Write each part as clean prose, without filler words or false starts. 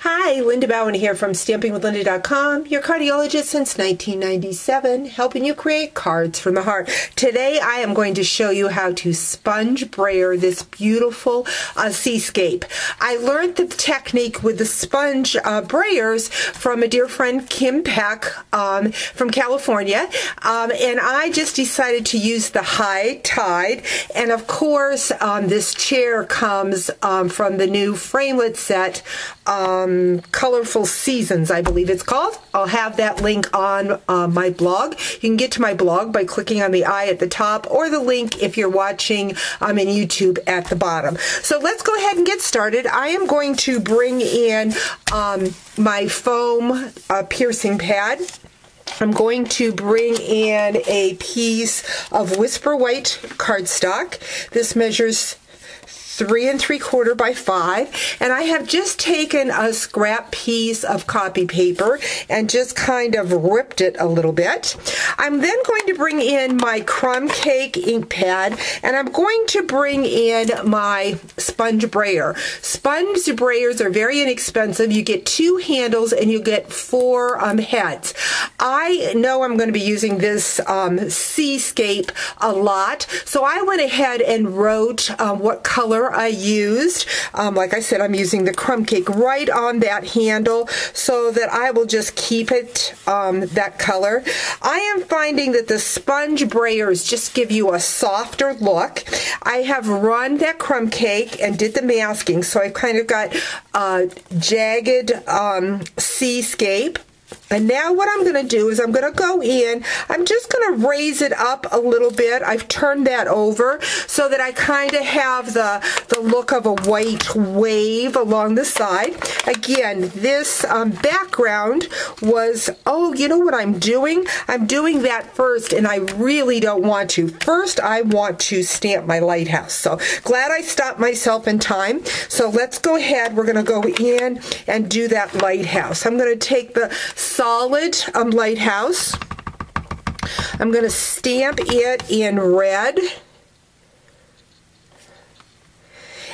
Hi, Linda Bowen here from StampingWithLinda.com, your cardiologist since 1997, helping you create cards from the heart. Today I am going to show you how to sponge brayer this beautiful seascape. I learned the technique with the sponge brayers from a dear friend, Kim Peck, from California, and I just decided to use the high tide. And of course, this chair comes from the new framelit set, Colorful Seasons, I believe it's called. I'll have that link on my blog. You can get to my blog by clicking on the I at the top, or the link if you're watching in YouTube at the bottom. So let's go ahead and get started. I am going to bring in my foam piercing pad. I'm going to bring in a piece of Whisper White cardstock. This measures 3 3/4 by 5, and I have just taken a scrap piece of copy paper and just kind of ripped it a little bit. I'm then going to bring in my crumb cake ink pad, and I'm going to bring in my sponge brayer. Sponge brayers are very inexpensive. You get 2 handles and you get 4 heads. I know I'm going to be using this seascape a lot, so I went ahead and wrote what color I used. Like I said, I'm using the crumb cake right on that handle so that I will just keep it that color. I am finding that the sponge brayers just give you a softer look. I have run that crumb cake and did the masking, so I've kind of got a jagged seascape. And now what I'm going to do is I'm going to go in, I'm just going to raise it up a little bit. I've turned that over so that I kind of have the look of a white wave along the side. Again, this background was, oh, you know what I'm doing? I'm doing that first, and I really don't want to. First, I want to stamp my lighthouse. So glad I stopped myself in time. So let's go ahead. We're going to go in and do that lighthouse. I'm going to take the solid lighthouse. I'm going to stamp it in red.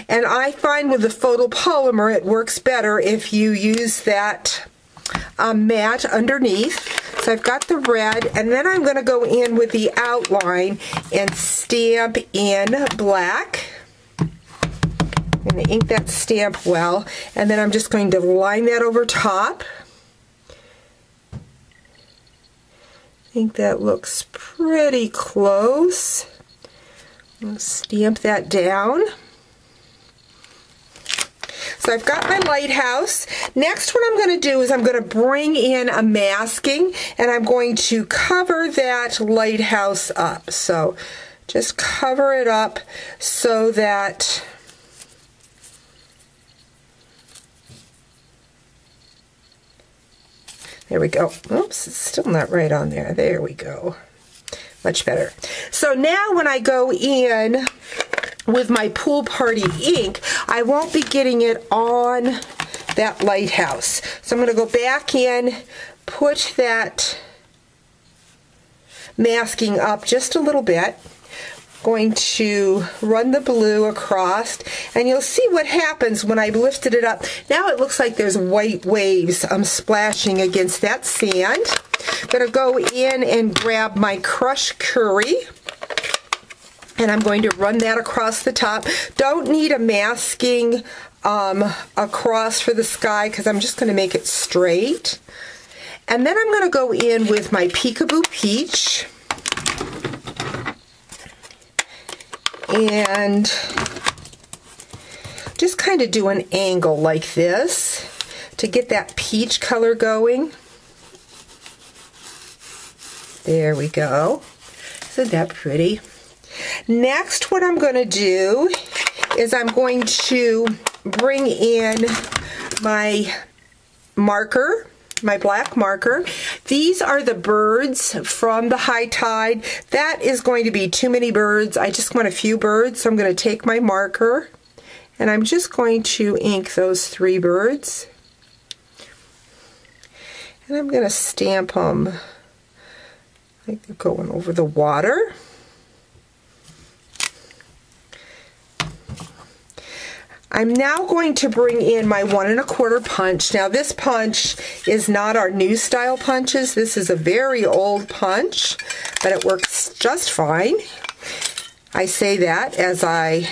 And I find with the photopolymer it works better if you use that matte underneath. So I've got the red, and then I'm going to go in with the outline and stamp in black. I'm going to ink that stamp well, and then I'm just going to line that over top. I think that looks pretty close. I'll stamp that down. So I've got my lighthouse. Next, what I'm going to do is I'm going to bring in a masking, and I'm going to cover that lighthouse up. So just cover it up so that there we go. Oops, it's still not right on there. There we go. Much better. So now when I go in with my pool party ink, I won't be getting it on that lighthouse. So I'm going to go back in, put that masking up just a little bit. Going to run the blue across, and you'll see what happens when I lifted it up. Now it looks like there's white waves splashing against that sand. I'm going to go in and grab my crushed curry, and I'm going to run that across the top. Don't need a masking across for the sky because I'm just going to make it straight. And then I'm going to go in with my Peekaboo Peach. And just kind of do an angle like this to get that peach color going. There we go. Isn't that pretty? Next, what I'm going to do is I'm going to bring in my marker, my black marker. These are the birds from the high tide. That is going to be too many birds. I just want a few birds, so I'm going to take my marker and I'm just going to ink those 3 birds. And I'm going to stamp them like they're going over the water. I'm now going to bring in my 1 1/4 punch. Now this punch is not our new style punches. This is a very old punch, but it works just fine. I say that as I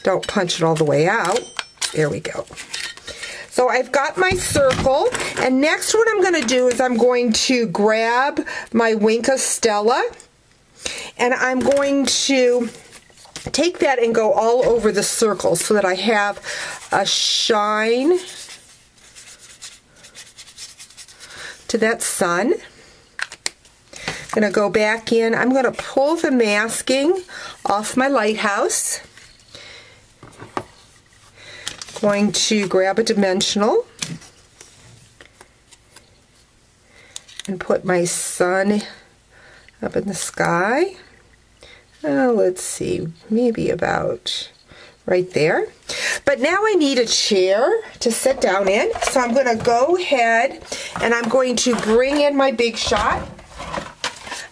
don't punch it all the way out. There we go. So I've got my circle, and next what I'm going to do is I'm going to grab my Winka Stella, and I'm going to take that and go all over the circle so that I have a shine to that sun. I'm going to go back in. I'm going to pull the masking off my lighthouse. Going to grab a dimensional and put my sun up in the sky. Let's see, maybe about right there. But now I need a chair to sit down in, so I'm going to go ahead and I'm going to bring in my Big Shot.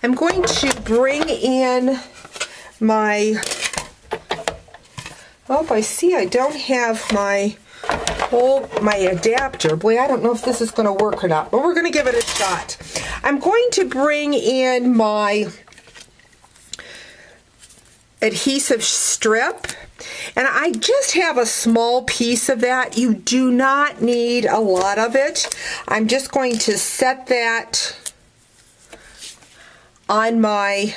I'm going to bring in my, oh, I see I don't have my adapter. Boy, I don't know if this is going to work or not, but we're going to give it a shot. I'm going to bring in my adhesive strip, and I just have a small piece of that. You do not need a lot of it. I'm just going to set that on my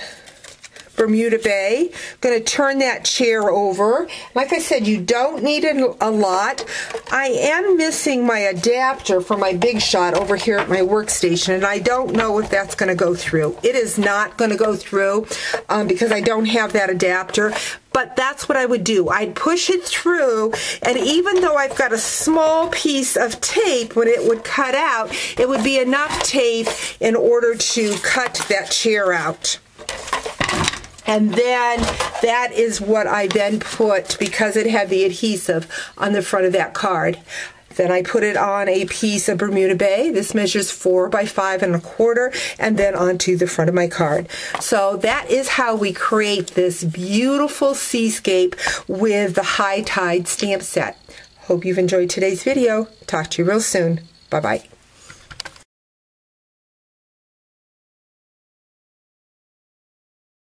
Bermuda Bay. I'm going to turn that chair over. Like I said, you don't need a lot. I am missing my adapter for my Big Shot over here at my workstation, and I don't know if that's going to go through. It is not going to go through because I don't have that adapter. But that's what I would do. I'd push it through, and even though I've got a small piece of tape, when it would cut out, it would be enough tape in order to cut that chair out. And then that is what I then put, because it had the adhesive on the front of that card. Then I put it on a piece of Bermuda Bay. This measures 4 by 5 1/4, and then onto the front of my card. So that is how we create this beautiful seascape with the High Tide stamp set. Hope you've enjoyed today's video. Talk to you real soon. Bye-bye.